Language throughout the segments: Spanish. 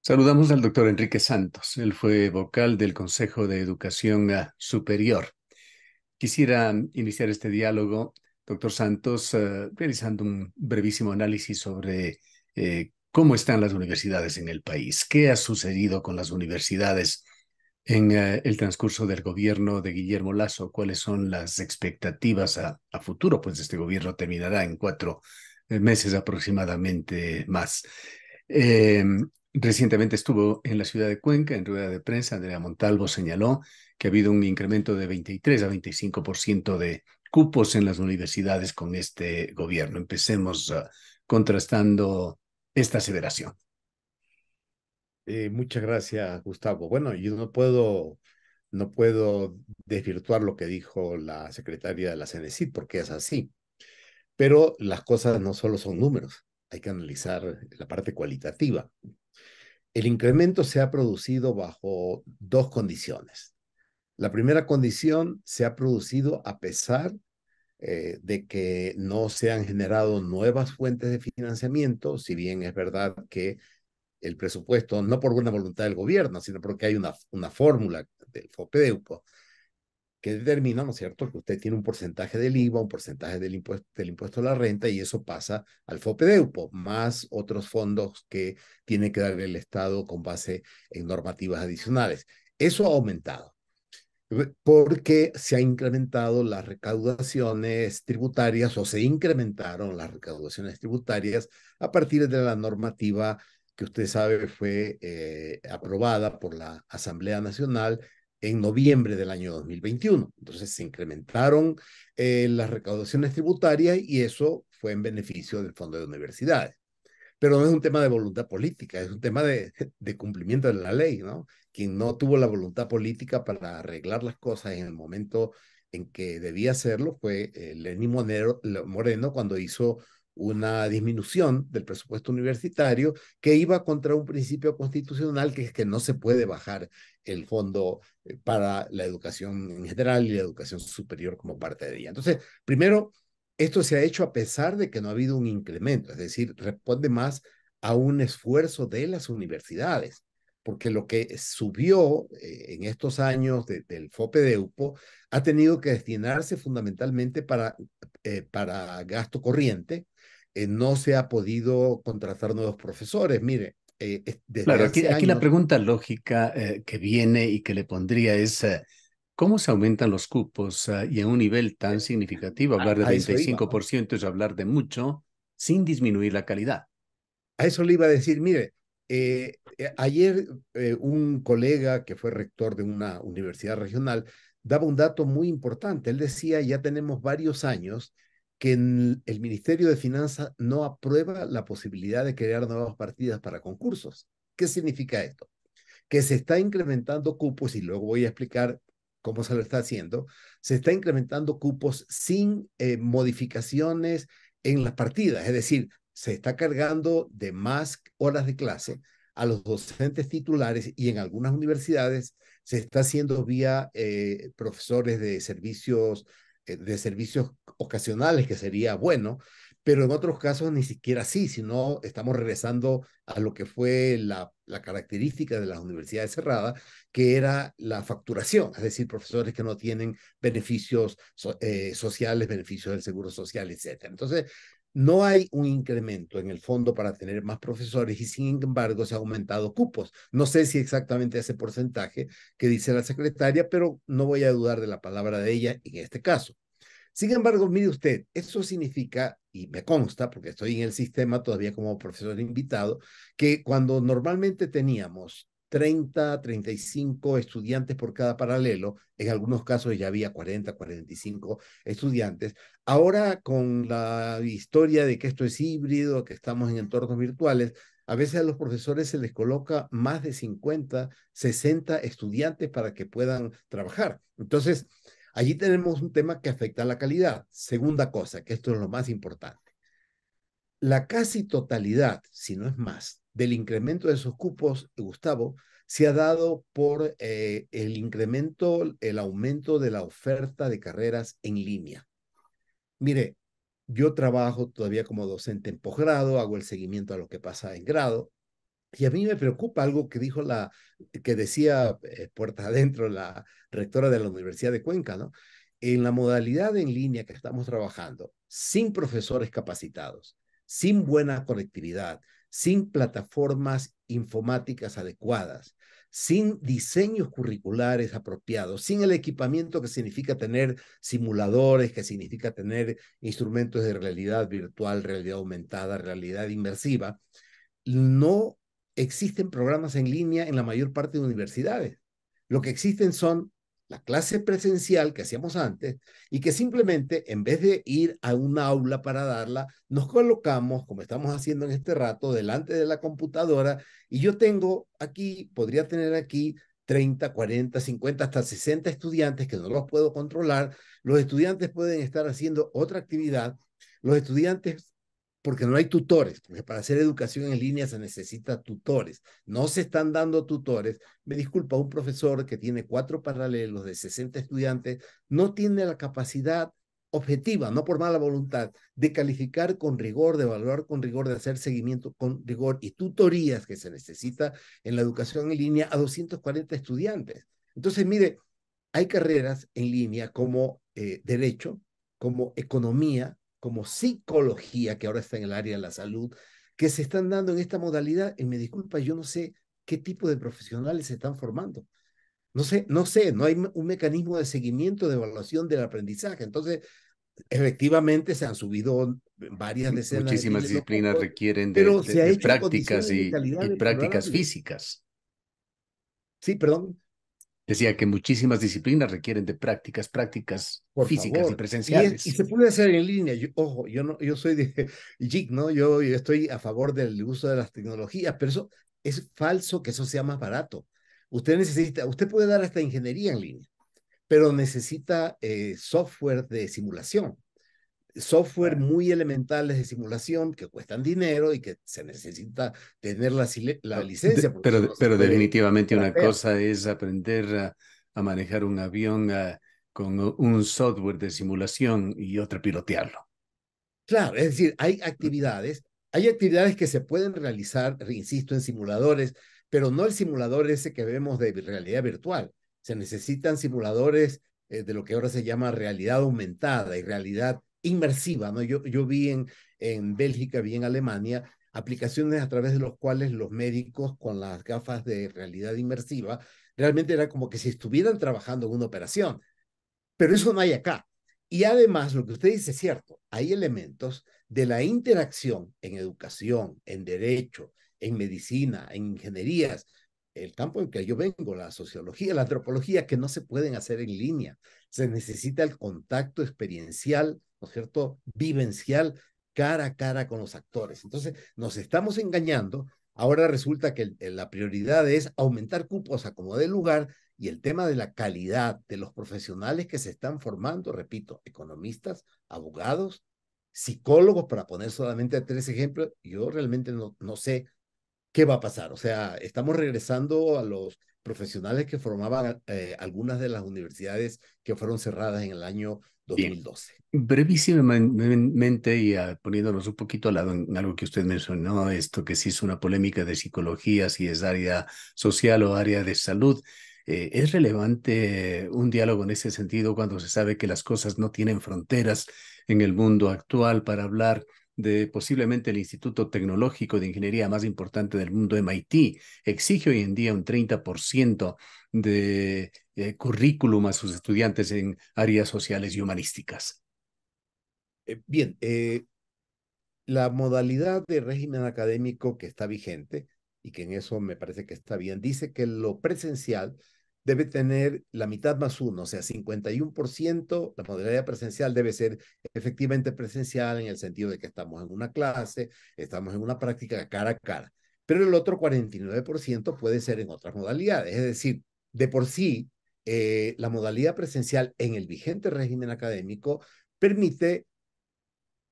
Saludamos al doctor Enrique Santos. Él fue vocal del Consejo de Educación Superior. Quisiera iniciar este diálogo, doctor Santos, realizando un brevísimo análisis sobre cómo están las universidades en el país. ¿Qué ha sucedido con las universidades en el transcurso del gobierno de Guillermo Lasso? ¿Cuáles son las expectativas a futuro? Pues este gobierno terminará en 4 meses aproximadamente más. Eh, Recientemente estuvo en la ciudad de Cuenca, en rueda de prensa. Andrea Montalvo señaló que ha habido un incremento de 23 a 25% de cupos en las universidades con este gobierno. Empecemos contrastando esta aseveración. Muchas gracias, Gustavo. Bueno, yo no puedo desvirtuar lo que dijo la secretaria de la CENESID, porque es así. Pero las cosas no solo son números, hay que analizar la parte cualitativa. El incremento se ha producido bajo dos condiciones. La primera condición se ha producido a pesar de que no se han generado nuevas fuentes de financiamiento, si bien es verdad que el presupuesto, no por buena voluntad del gobierno, sino porque hay una fórmula del FOPEDEUPO que determina, ¿no es cierto?, que usted tiene un porcentaje del IVA, un porcentaje del impuesto a la renta, y eso pasa al FOPEDEUPO, más otros fondos que tiene que dar el Estado con base en normativas adicionales. Eso ha aumentado porque se han incrementado las recaudaciones tributarias o se incrementaron las recaudaciones tributarias a partir de la normativa que usted sabe fue aprobada por la Asamblea Nacional en noviembre del año 2021. Entonces se incrementaron las recaudaciones tributarias y eso fue en beneficio del Fondo de Universidades. Pero no es un tema de voluntad política, es un tema de cumplimiento de la ley, ¿no? Quien no tuvo la voluntad política para arreglar las cosas en el momento en que debía hacerlo fue Lenín Moreno cuando hizo una disminución del presupuesto universitario que iba contra un principio constitucional, que es que no se puede bajar el fondo para la educación en general y la educación superior como parte de ella. Entonces, primero, esto se ha hecho a pesar de que no ha habido un incremento, es decir, responde más a un esfuerzo de las universidades, porque lo que subió en estos años del FOPEDEUPO ha tenido que destinarse fundamentalmente para gasto corriente. No se ha podido contratar nuevos profesores. Mire, desde Claro, aquí, hace aquí la años, pregunta lógica que viene y que le pondría es, ¿cómo se aumentan los cupos y en un nivel tan eh, significativo? a, Hablar de a treinta eso y iba, cinco ¿no? por ciento es hablar de mucho sin disminuir la calidad. A eso le iba a decir, mire, ayer un colega que fue rector de una universidad regional daba un dato muy importante. Él decía, ya tenemos varios años que el Ministerio de Finanzas no aprueba la posibilidad de crear nuevas partidas para concursos. ¿Qué significa esto? Que se está incrementando cupos, y luego voy a explicar cómo se lo está haciendo, se está incrementando cupos sin modificaciones en las partidas, es decir, se está cargando de más horas de clase a los docentes titulares y en algunas universidades se está haciendo vía profesores de servicios ocasionales, que sería bueno, pero en otros casos ni siquiera así, sino estamos regresando a lo que fue la característica de las universidades cerradas, que era la facturación, es decir, profesores que no tienen beneficios sociales, beneficios del seguro social, etcétera. Entonces, no hay un incremento en el fondo para tener más profesores y sin embargo se ha aumentado cupos. No sé si exactamente ese porcentaje que dice la secretaria, pero no voy a dudar de la palabra de ella en este caso. Sin embargo, mire usted, eso significa, y me consta, porque estoy en el sistema todavía como profesor invitado, que cuando normalmente teníamos 35 estudiantes por cada paralelo, en algunos casos ya había 45 estudiantes. Ahora, con la historia de que esto es híbrido, que estamos en entornos virtuales, a veces a los profesores se les coloca más de 50, 60 estudiantes para que puedan trabajar. Entonces, allí tenemos un tema que afecta a la calidad. Segunda cosa, que esto es lo más importante. La casi totalidad, si no es más, del incremento de esos cupos, Gustavo, se ha dado por el incremento, el aumento de la oferta de carreras en línea. Mire, yo trabajo todavía como docente en posgrado, hago el seguimiento a lo que pasa en grado, Y a mí me preocupa algo que que decía puertas adentro la rectora de la Universidad de Cuenca, ¿no? En la modalidad en línea que estamos trabajando, sin profesores capacitados, sin buena conectividad, sin plataformas informáticas adecuadas, sin diseños curriculares apropiados, sin el equipamiento que significa tener simuladores, que significa tener instrumentos de realidad virtual, realidad aumentada, realidad inmersiva, no existen programas en línea en la mayor parte de universidades. Lo que existen son la clase presencial que hacíamos antes y que simplemente en vez de ir a una aula para darla, nos colocamos, como estamos haciendo en este rato, delante de la computadora y yo tengo aquí, podría tener aquí 30, 40, 50, hasta 60 estudiantes que no los puedo controlar. Los estudiantes pueden estar haciendo otra actividad. Los estudiantes porque no hay tutores, porque para hacer educación en línea se necesita tutores. No se están dando tutores. Me disculpa, un profesor que tiene 4 paralelos de 60 estudiantes no tiene la capacidad objetiva, no por mala voluntad, de calificar con rigor, de evaluar con rigor, de hacer seguimiento con rigor y tutorías que se necesita en la educación en línea a 240 estudiantes. Entonces, mire, hay carreras en línea como derecho, como economía, como psicología, que ahora está en el área de la salud, que se están dando en esta modalidad. Y me disculpa, yo no sé qué tipo de profesionales se están formando. No hay un mecanismo de seguimiento, de evaluación del aprendizaje. Entonces, efectivamente se han subido varias decenas de Muchísimas miles de disciplinas cupos, requieren pero se ha de hecho en prácticas condiciones de calidad y prácticas deplorable. físicas. Sí, perdón. Decía que muchísimas disciplinas requieren de prácticas Por físicas y favor. Y presenciales. se puede hacer en línea. Ojo, yo no, yo soy de geek, ¿no? Yo estoy a favor del uso de las tecnologías, pero eso es falso que eso sea más barato. Usted puede dar hasta ingeniería en línea, pero necesita software de simulación, software Bueno, muy elementales de simulación que cuestan dinero y que se necesita tener la licencia, porque eso no se pero puede definitivamente una trapear. cosa es aprender a manejar un avión con un software de simulación y otra pilotearlo. Claro, es decir, hay actividades que se pueden realizar, insisto, en simuladores, pero no el simulador ese que vemos de realidad virtual. Se necesitan simuladores de lo que ahora se llama realidad aumentada y realidad inmersiva, ¿no? Yo vi en Bélgica, vi en Alemania, aplicaciones a través de los cuales los médicos con las gafas de realidad inmersiva realmente era como que si estuvieran trabajando en una operación, pero eso no hay acá. Y además, lo que usted dice es cierto, hay elementos de la interacción en educación, en derecho, en medicina, en ingenierías, el campo en que yo vengo, la sociología, la antropología, que no se pueden hacer en línea. Se necesita el contacto experiencial, ¿no es cierto?, vivencial, cara a cara con los actores. Entonces, nos estamos engañando. Ahora resulta que la prioridad es aumentar cupos a como dé lugar y el tema de la calidad de los profesionales que se están formando, repito, economistas, abogados, psicólogos, para poner solamente 3 ejemplos, yo realmente no sé qué va a pasar. O sea, estamos regresando a los profesionales que formaban algunas de las universidades que fueron cerradas en el año Bien, 2012. brevísimamente y poniéndonos un poquito al lado en algo que usted mencionó, esto que sí es una polémica de psicología, si es área social o área de salud. ¿Es relevante un diálogo en ese sentido cuando se sabe que las cosas no tienen fronteras en el mundo actual para hablar de posiblemente el Instituto Tecnológico de Ingeniería más importante del mundo, MIT, exige hoy en día un 30% de currículum a sus estudiantes en áreas sociales y humanísticas? Bien, la modalidad de régimen académico que está vigente, y que en eso me parece que está bien, dice que lo presencial debe tener la mitad más uno, o sea, 51%. La modalidad presencial debe ser efectivamente presencial en el sentido de que estamos en una clase, estamos en una práctica cara a cara, pero el otro 49% puede ser en otras modalidades, es decir, de por sí, la modalidad presencial en el vigente régimen académico permite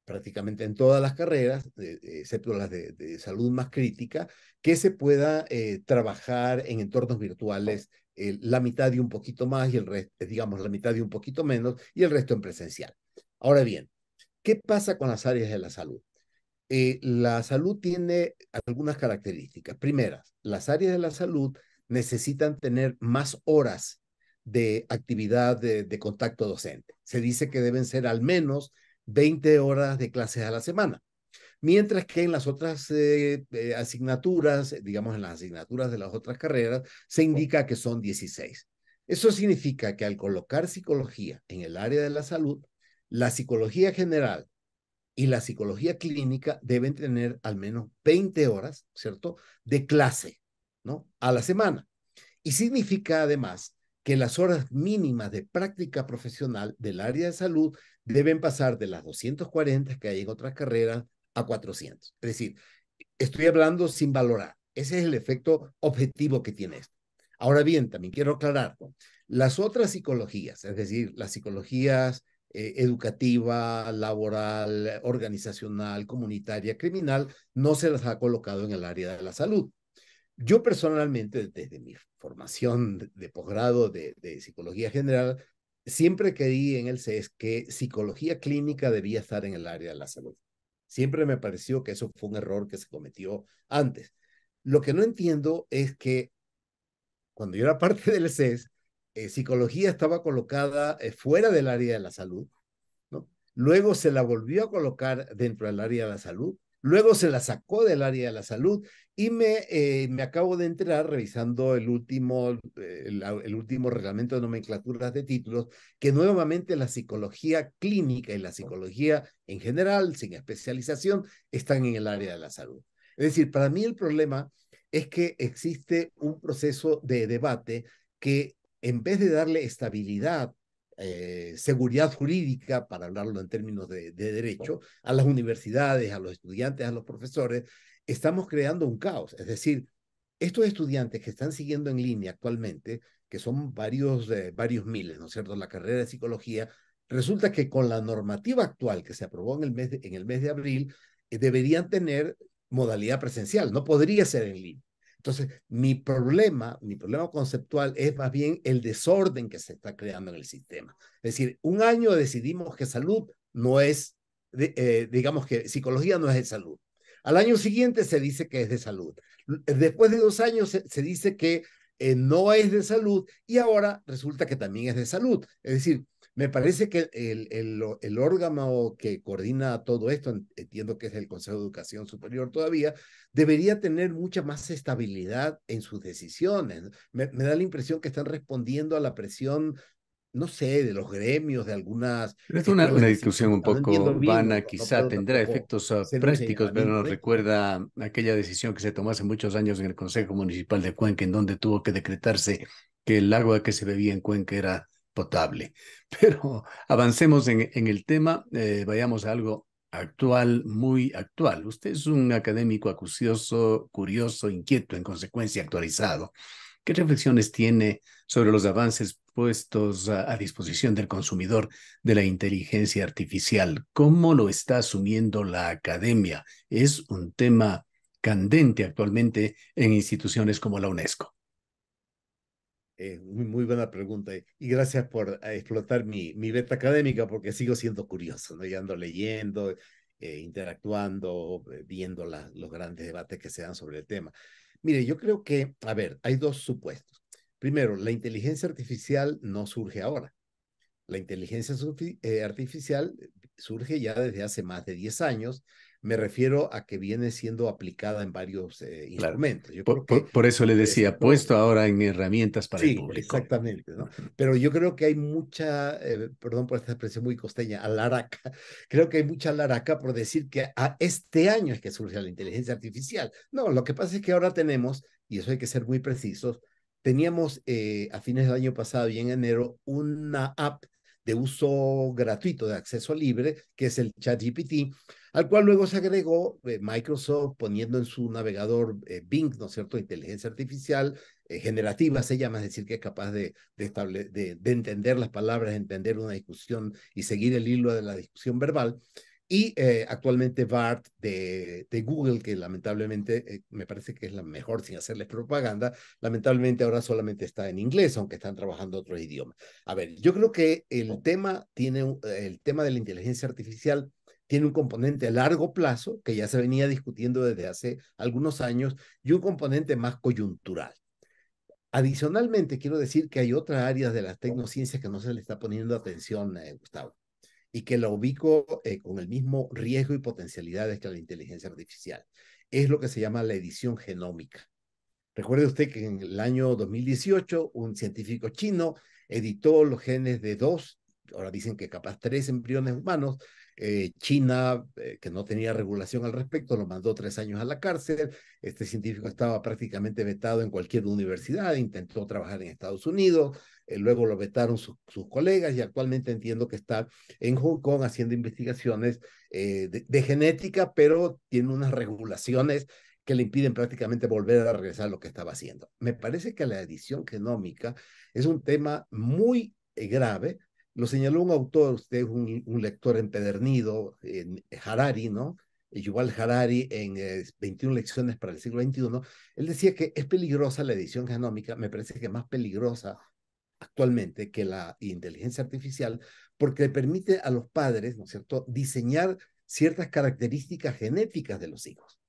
prácticamente en todas las carreras, excepto las de salud más crítica, que se pueda trabajar en entornos virtuales la mitad y un poquito más y el resto, digamos, la mitad y un poquito menos y el resto en presencial. Ahora bien, ¿qué pasa con las áreas de la salud? la salud tiene algunas características. Primeras, las áreas de la salud necesitan tener más horas de actividad de contacto docente. Se dice que deben ser al menos 20 horas de clases a la semana, mientras que en las otras asignaturas, digamos en las asignaturas de las otras carreras, se indica que son 16. Eso significa que al colocar psicología en el área de la salud, la psicología general y la psicología clínica deben tener al menos 20 horas, ¿cierto?, de clase, ¿no?, a la semana. Y significa además que las horas mínimas de práctica profesional del área de salud deben pasar de las 240 que hay en otras carreras a 400. Es decir, estoy hablando sin valorar. Ese es el efecto objetivo que tiene esto. Ahora bien, también quiero aclarar, las otras psicologías, es decir, las psicologías educativa, laboral, organizacional, comunitaria, criminal, no se las ha colocado en el área de la salud. Yo personalmente, desde mi formación de posgrado de psicología general, siempre creí en el CES que psicología clínica debía estar en el área de la salud. Siempre me pareció que eso fue un error que se cometió antes. Lo que no entiendo es que cuando yo era parte del CES, psicología estaba colocada fuera del área de la salud, ¿no? Luego se la volvió a colocar dentro del área de la salud, luego se la sacó del área de la salud y me acabo de enterar revisando el último reglamento de nomenclaturas de títulos que nuevamente la psicología clínica y la psicología en general, sin especialización, están en el área de la salud. Es decir, para mí el problema es que existe un proceso de debate que en vez de darle estabilidad, seguridad jurídica, para hablarlo en términos de derecho, a las universidades, a los estudiantes, a los profesores, estamos creando un caos. Es decir, estos estudiantes que están siguiendo en línea actualmente, que son varios miles, ¿no es cierto?, la carrera de psicología, resulta que con la normativa actual que se aprobó en el mes de abril, deberían tener modalidad presencial, no podría ser en línea. Entonces, mi problema conceptual es más bien el desorden que se está creando en el sistema. Es decir, un año decidimos que salud no es, digamos que psicología no es de salud. Al año siguiente se dice que es de salud. Después de 2 años se dice que no es de salud y ahora resulta que también es de salud. Es decir, me parece que el órgano que coordina todo esto, entiendo que es el Consejo de Educación Superior todavía, debería tener mucha más estabilidad en sus decisiones. Me da la impresión que están respondiendo a la presión, no sé, de los gremios, de algunas Es escuelas una de discusión un psicología. No entiendo poco bien, vana, no quizá puedo tendrá tampoco efectos hacer un prácticos, pero nos señalamiento, ¿eh? recuerda aquella decisión que se tomó hace muchos años en el Consejo Municipal de Cuenca, en donde tuvo que decretarse que el agua que se bebía en Cuenca era potable. Pero avancemos en el tema, vayamos a algo actual, muy actual. Usted es un académico acucioso, curioso, inquieto, en consecuencia actualizado. ¿Qué reflexiones tiene sobre los avances puestos a disposición del consumidor de la inteligencia artificial? ¿Cómo lo está asumiendo la academia? Es un tema candente actualmente en instituciones como la UNESCO. Muy buena pregunta y gracias por explotar mi beta académica porque sigo siendo curioso, ¿no? Y ando leyendo, interactuando, viendo los grandes debates que se dan sobre el tema. Mire, yo creo que, a ver, hay dos supuestos. Primero, la inteligencia artificial no surge ahora. La inteligencia artificial surge ya desde hace más de 10 años. Me refiero a que viene siendo aplicada en varios Claro. instrumentos. Yo creo que Por eso le decía, excepto puesto ahora en herramientas para el sí, público. exactamente, ¿no? Pero yo creo que hay mucha, perdón por esta expresión muy costeña, alaraca. Creo que hay mucha alaraca por decir que a este año es que surge la inteligencia artificial. No, lo que pasa es que ahora tenemos, y eso hay que ser muy precisos, teníamos a fines del año pasado y en enero una app de uso gratuito, de acceso libre, que es el ChatGPT, al cual luego se agregó Microsoft poniendo en su navegador Bing, ¿no es cierto?, inteligencia artificial generativa se llama, es decir, que es capaz de entender las palabras, entender una discusión y seguir el hilo de la discusión verbal. Y actualmente BART de Google, que lamentablemente me parece que es la mejor sin hacerles propaganda, lamentablemente ahora solamente está en inglés, aunque están trabajando otros idiomas. A ver, yo creo que el tema de la inteligencia artificial tiene un componente a largo plazo, que ya se venía discutiendo desde hace algunos años, y un componente más coyuntural. Adicionalmente, quiero decir que hay otras áreas de las tecnociencias que no se le está poniendo atención, Gustavo, y que la ubico con el mismo riesgo y potencialidades que la inteligencia artificial. Es lo que se llama la edición genómica. Recuerde usted que en el año 2018 un científico chino editó los genes de dos, ahora dicen que capaz tres embriones humanos. China, que no tenía regulación al respecto, lo mandó 3 años a la cárcel. Este científico estaba prácticamente vetado en cualquier universidad, intentó trabajar en Estados Unidos, luego lo vetaron sus colegas y actualmente entiendo que está en Hong Kong haciendo investigaciones de genética, pero tiene unas regulaciones que le impiden prácticamente volver a regresar a lo que estaba haciendo. Me parece que la edición genómica es un tema muy grave. Lo señaló un autor, usted es un lector empedernido, Harari, ¿no? Yuval Harari en 21 lecciones para el siglo XXI. Él decía que es peligrosa la edición genómica, me parece que es más peligrosa actualmente que la inteligencia artificial, porque le permite a los padres, ¿no es cierto?, diseñar ciertas características genéticas de los hijos.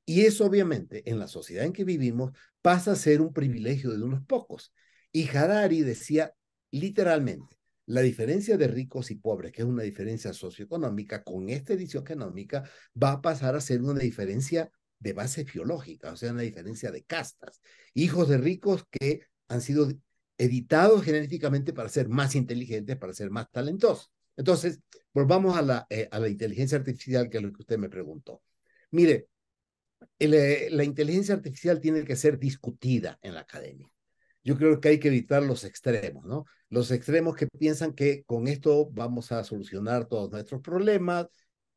Y eso obviamente en la sociedad en que vivimos pasa a ser un privilegio de unos pocos. Y Harari decía literalmente, la diferencia de ricos y pobres, que es una diferencia socioeconómica, con esta edición genómica va a pasar a ser una diferencia de base biológica, o sea, una diferencia de castas. Hijos de ricos que han sido editados genéticamente para ser más inteligentes, para ser más talentosos. Entonces, volvamos a la inteligencia artificial, que es lo que usted me preguntó. Mire, la inteligencia artificial tiene que ser discutida en la academia. Yo creo que hay que evitar los extremos, ¿no? Los extremos que piensan que con esto vamos a solucionar todos nuestros problemas.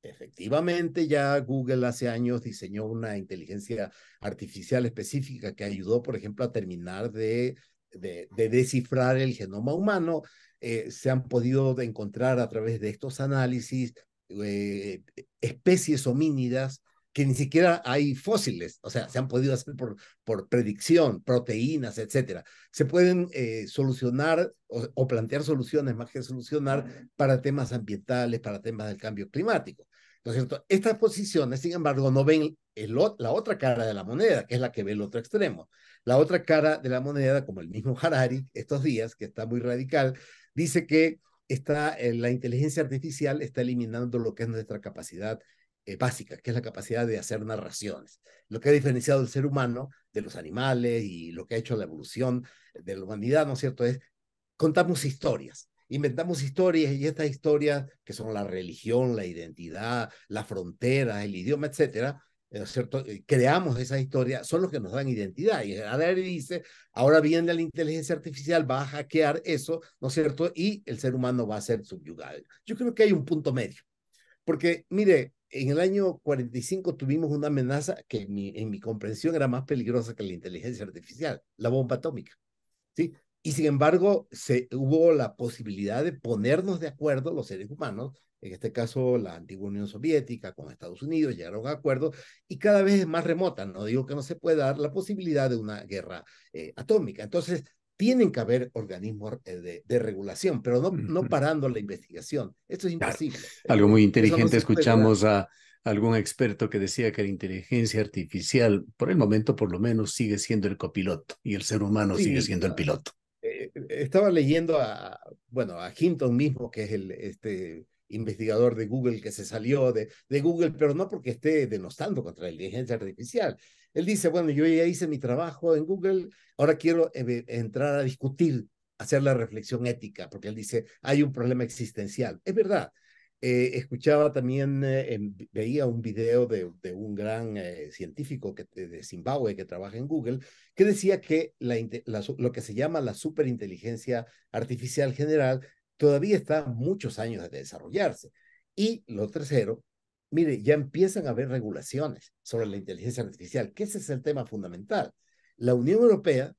Efectivamente, ya Google hace años diseñó una inteligencia artificial específica que ayudó, por ejemplo, a terminar de descifrar el genoma humano. Se han podido encontrar a través de estos análisis eh, especies homínidas que ni siquiera hay fósiles, o sea, se han podido hacer por predicción, proteínas, etcétera. Se pueden solucionar o plantear soluciones más que solucionar para temas ambientales, para temas del cambio climático. ¿No es cierto? Estas posiciones, sin embargo, no ven la otra cara de la moneda, que es la que ve el otro extremo. La otra cara de la moneda, como el mismo Harari estos días, que está muy radical, dice que la inteligencia artificial está eliminando lo que es nuestra capacidad básica, que es la capacidad de hacer narraciones. Lo que ha diferenciado el ser humano de los animales y lo que ha hecho la evolución de la humanidad, ¿no es cierto? Es contamos historias. Inventamos historias y estas historias, que son la religión, la identidad, la frontera, el idioma, etcétera, ¿no es cierto? Creamos esas historias, son los que nos dan identidad. Y Harari dice, ahora viene la inteligencia artificial, va a hackear eso, ¿no es cierto? Y el ser humano va a ser subyugado. Yo creo que hay un punto medio. Porque, mire, en el año 45 tuvimos una amenaza que en mi comprensión era más peligrosa que la inteligencia artificial, la bomba atómica, ¿sí? Y sin embargo, hubo la posibilidad de ponernos de acuerdo los seres humanos, en este caso la antigua Unión Soviética con Estados Unidos, llegaron a acuerdos y cada vez es más remota, no digo que no se pueda dar la posibilidad de una guerra atómica. Entonces, tienen que haber organismos de regulación, pero no parando la investigación. Esto es Claro, imposible. algo muy Eso no inteligente. se puede dar. Escuchamos a algún experto que decía que la inteligencia artificial, por el momento por lo menos, sigue siendo el copiloto y el ser humano sigue Sí, siendo el piloto. estaba leyendo bueno, a Hinton mismo, que es este investigador de Google que se salió de Google, pero no porque esté denostando contra la inteligencia artificial. Él dice, bueno, yo ya hice mi trabajo en Google, ahora quiero entrar a discutir, hacer la reflexión ética, porque él dice, hay un problema existencial. Es verdad. Escuchaba también, veía un video de un gran científico de Zimbabue que trabaja en Google, que decía que lo que se llama la superinteligencia artificial general todavía está muchos años de desarrollarse. Y lo tercero, mire, ya empiezan a haber regulaciones sobre la inteligencia artificial, que ese es el tema fundamental. La Unión Europea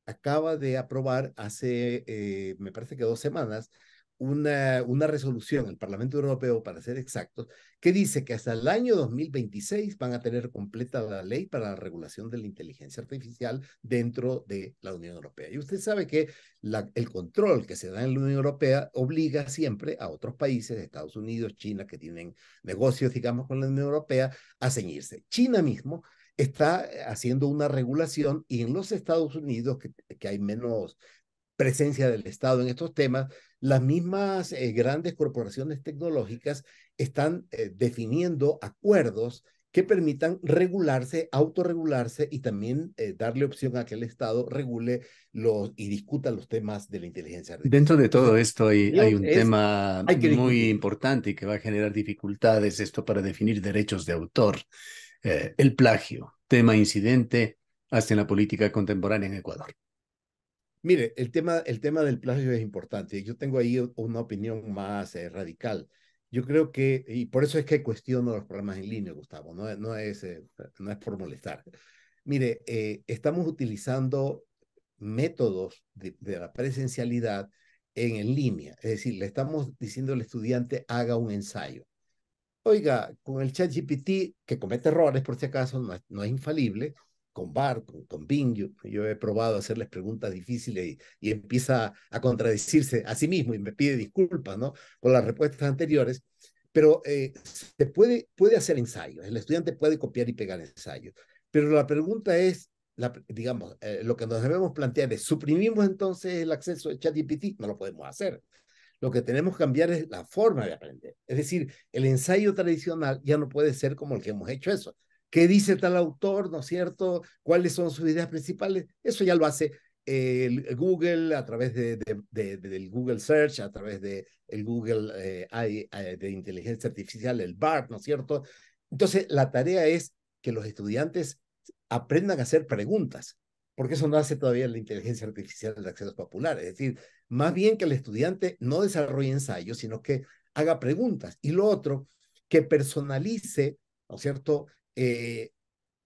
acaba de aprobar hace, me parece que 2 semanas, una resolución, el Parlamento Europeo, para ser exactos, que dice que hasta el año 2026 van a tener completa la ley para la regulación de la inteligencia artificial dentro de la Unión Europea. Y usted sabe que el control que se da en la Unión Europea obliga siempre a otros países, Estados Unidos, China, que tienen negocios, digamos, con la Unión Europea, a ceñirse. China mismo está haciendo una regulación y en los Estados Unidos, que hay menos presencia del Estado en estos temas, las mismas grandes corporaciones tecnológicas están definiendo acuerdos que permitan regularse, autorregularse y también darle opción a que el Estado regule y discuta los temas de la inteligencia Dentro artificial. de Entonces, todo esto mi hay opinión un es, tema hay que muy discutirlo. importante y que va a generar dificultades, esto para definir derechos de autor, el plagio, tema incidente hasta en la política contemporánea en Ecuador. Mire, el tema del plagio es importante. Yo tengo ahí una opinión más radical. Yo creo que, y por eso es que cuestiono los programas en línea, Gustavo, no es por molestar. Mire, estamos utilizando métodos de la presencialidad en línea. Es decir, le estamos diciendo al estudiante haga un ensayo. Oiga, con el ChatGPT, que comete errores por si acaso, no es infalible, con BART, con Bing, yo he probado a hacerles preguntas difíciles y empieza a contradecirse a sí mismo y me pide disculpas, ¿no? Por las respuestas anteriores, pero puede hacer ensayos, el estudiante puede copiar y pegar ensayos, pero la pregunta es, digamos, lo que nos debemos plantear es, ¿suprimimos entonces el acceso a ChatGPT? No lo podemos hacer. Lo que tenemos que cambiar es la forma de aprender. Es decir, el ensayo tradicional ya no puede ser como el que hemos hecho eso. ¿Qué dice tal autor? ¿No es cierto? ¿Cuáles son sus ideas principales? Eso ya lo hace el Google a través del Google Search, a través del Google de inteligencia artificial, el BART, ¿no es cierto? Entonces, la tarea es que los estudiantes aprendan a hacer preguntas, porque eso no hace todavía la inteligencia artificial de accesos populares. Es decir, más bien que el estudiante no desarrolle ensayos, sino que haga preguntas. Y lo otro, que personalice, ¿no es cierto?,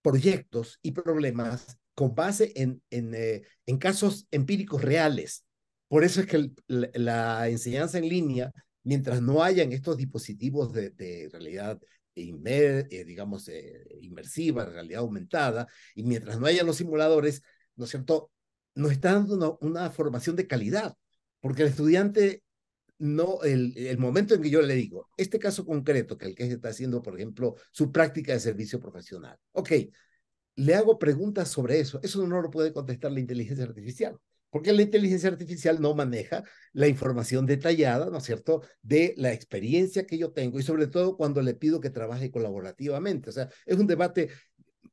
proyectos y problemas con base en casos empíricos reales. Por eso es que la enseñanza en línea, mientras no hayan estos dispositivos de realidad digamos, inmersiva, realidad aumentada, y mientras no hayan los simuladores, ¿no es cierto?, nos está dando una formación de calidad, porque el estudiante no, el momento en que yo le digo, este caso concreto, que el que está haciendo, por ejemplo, su práctica de servicio profesional, ok, le hago preguntas sobre eso no lo puede contestar la inteligencia artificial, porque la inteligencia artificial no maneja la información detallada, ¿no es cierto?, de la experiencia que yo tengo y sobre todo cuando le pido que trabaje colaborativamente. O sea, es un debate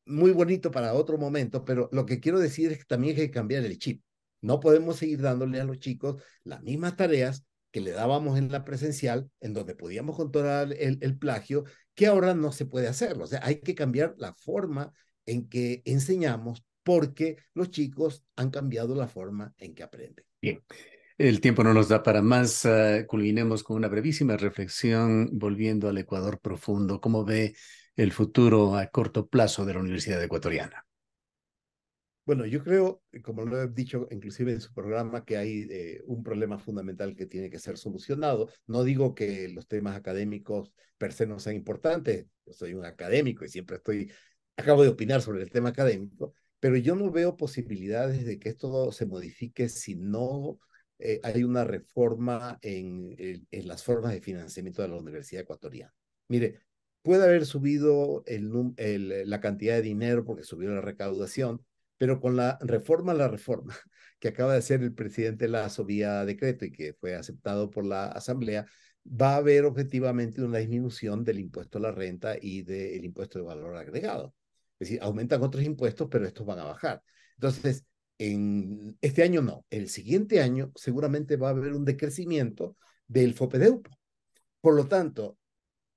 muy bonito para otro momento, pero lo que quiero decir es que también hay que cambiar el chip. No podemos seguir dándole a los chicos las mismas tareas que le dábamos en la presencial, en donde podíamos controlar el plagio, que ahora no se puede hacerlo. O sea, hay que cambiar la forma en que enseñamos porque los chicos han cambiado la forma en que aprenden. Bien, el tiempo no nos da para más. Culminemos con una brevísima reflexión volviendo al Ecuador profundo. ¿Cómo ve el futuro a corto plazo de la Universidad Ecuatoriana? Bueno, yo creo, como lo he dicho inclusive en su programa, que hay un problema fundamental que tiene que ser solucionado. No digo que los temas académicos per se no sean importantes. Yo soy un académico y siempre acabo de opinar sobre el tema académico, pero yo no veo posibilidades de que esto se modifique si no hay una reforma en las formas de financiamiento de la Universidad Ecuatoriana. Mire, puede haber subido la cantidad de dinero porque subió la recaudación, pero con la reforma que acaba de hacer el presidente Lazo vía decreto y que fue aceptado por la Asamblea, va a haber objetivamente una disminución del impuesto a la renta y del impuesto de valor agregado. Es decir, aumentan otros impuestos, pero estos van a bajar. Entonces, en este año no, el siguiente año seguramente va a haber un decrecimiento del FOPEDEUPO. Por lo tanto,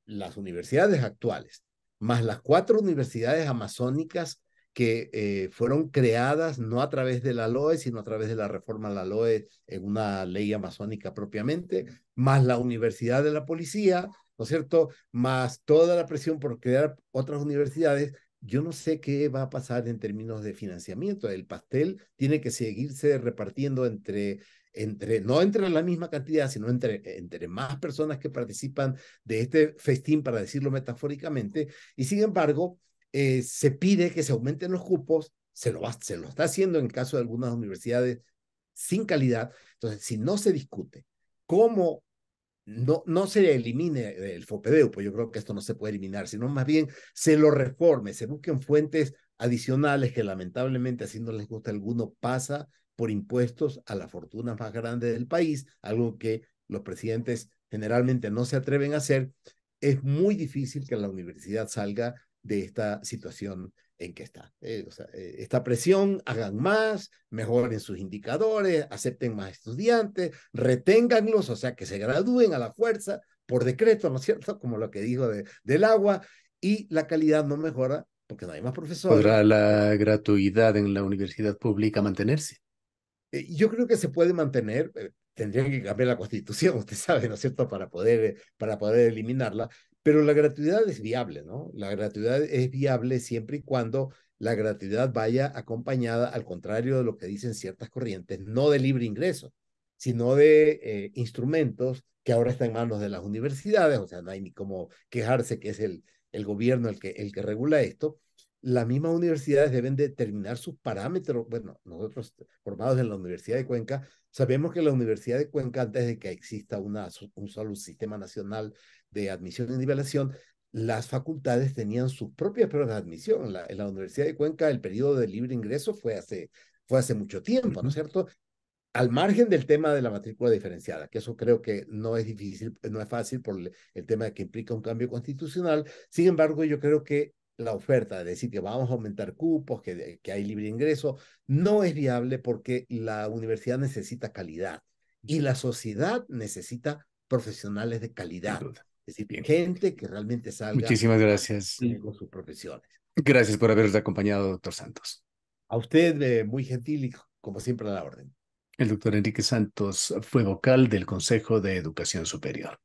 las universidades actuales, más las cuatro universidades amazónicas que fueron creadas no a través de la LOE, sino a través de la reforma a la LOE en una ley amazónica propiamente, más la Universidad de la Policía, ¿no es cierto? Más toda la presión por crear otras universidades. Yo no sé qué va a pasar en términos de financiamiento. El pastel tiene que seguirse repartiendo entre no entre la misma cantidad, sino entre más personas que participan de este festín, para decirlo metafóricamente, y sin embargo, se pide que se aumenten los cupos, se lo está haciendo en el caso de algunas universidades sin calidad. Entonces, si no se discute cómo no se elimine el FOPEDEU, pues yo creo que esto no se puede eliminar, sino más bien se lo reforme, se busquen fuentes adicionales que lamentablemente, así no les gusta a alguno, pasa por impuestos a las fortunas más grandes del país, algo que los presidentes generalmente no se atreven a hacer. Es muy difícil que la universidad salga de esta situación en que está. Esta presión, hagan más, mejoren sus indicadores, acepten más estudiantes, reténganlos, o sea, que se gradúen a la fuerza, por decreto, ¿no es cierto? Como lo que dijo del agua, y la calidad no mejora porque no hay más profesores. ¿Podrá la gratuidad en la universidad pública mantenerse? Yo creo que se puede mantener, tendrían que cambiar la constitución, usted sabe, ¿no es cierto?, para poder eliminarla, pero la gratuidad es viable, ¿no? La gratuidad es viable siempre y cuando la gratuidad vaya acompañada, al contrario de lo que dicen ciertas corrientes, no de libre ingreso, sino de instrumentos que ahora están en manos de las universidades, o sea, no hay ni cómo quejarse que es el gobierno el que regula esto. Las mismas universidades deben determinar sus parámetros. Bueno, nosotros formados en la Universidad de Cuenca, sabemos que la Universidad de Cuenca, antes de que exista un solo sistema nacional de admisión y nivelación, las facultades tenían sus propias pruebas de admisión. En la Universidad de Cuenca el periodo de libre ingreso fue hace mucho tiempo, ¿no es cierto? Al margen del tema de la matrícula diferenciada, que eso creo que no es difícil, no es fácil por el tema de que implica un cambio constitucional. Sin embargo, yo creo que la oferta de decir que vamos a aumentar cupos, que hay libre ingreso, no es viable porque la universidad necesita calidad y la sociedad necesita profesionales de Sin calidad, duda. es decir, Bien. gente que realmente salga Muchísimas a gracias. cumplir con sus profesiones. Gracias por habernos acompañado, doctor Santos. A usted, muy gentil y como siempre a la orden. El doctor Enrique Santos fue vocal del Consejo de Educación Superior.